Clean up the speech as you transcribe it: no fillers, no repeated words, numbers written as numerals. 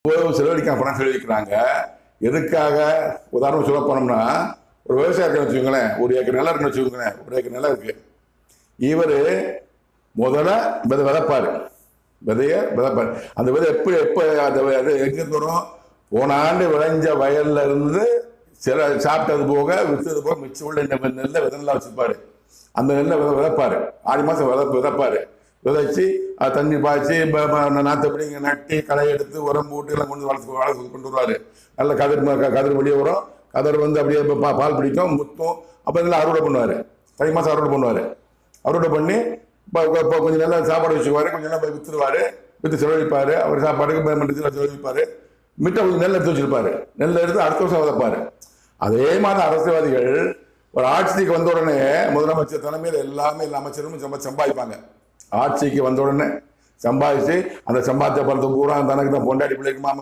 செலவழிக்க பணம் செலவழிக்கிறாங்க. எதுக்காக? உதாரணம் சொல்ல போனோம்னா, ஒரு விவசாயம் வச்சுக்கோங்களேன், 1 ஏக்கர் நிலம் இருக்குன்னு வச்சுக்கோங்களேன், 1 ஏக்கர் நிலம் இருக்கு. இவரு முதல்ல விதைப்பாரு, விதைய விதைப்பாரு. அந்த விதை எப்ப அது எங்க வரும்? போன ஆண்டு விளைஞ்ச வயல்ல இருந்து சில சாப்பிட்டது போக வித்தது போக மிச்சம் உள்ள நெல்ல விதெல்லாம் வச்சிருப்பாரு. அந்த நெல்லை விதைப்பாரு, 6 மாசம் விதைப்பாரு. விதைச்சி அது தண்ணி பாய்ச்சி நாத்தப்படி இங்கே நட்டி களை எடுத்து உரம் போட்டு எல்லாம் கொண்டு வளர்த்து கொண்டு வருவாரு. நல்ல கதிர் வெளியே வரும். கதிர் வந்து அப்படியே பால் பிடிக்கும், முத்தும். அப்போ இதெல்லாம் அறுவடை பண்ணுவார். தை மாதம் அறுவடை பண்ணுவார். அறுவடை பண்ணி இப்போ கொஞ்சம் நல்லா சாப்பாடு வச்சுக்குவார், கொஞ்சம் நல்லா விற்றுருவார். விற்று செலவழிப்பார். அவர் சாப்பாடுக்கு மண்டலத்தில் செலவழிப்பார். மிட்ட கொஞ்சம் நெல் எடுத்து வச்சிருப்பாரு. நெல் எடுத்து அடுத்த வருஷம் விதைப்பார். அதே மாதிரி அரசியல்வாதிகள் ஒரு ஆட்சிக்கு வந்த உடனே முதலமைச்சர் தலைமையில் எல்லாமே எல்லா அமைச்சரும் சம்பாதிப்பாங்க. ஆட்சிக்கு வந்த உடனே சம்பாதிச்சு அந்த சம்பாதிச்ச பணத்தை பூரா தனக்கு தான் பொண்டாடி பிள்ளைக்கு மாமா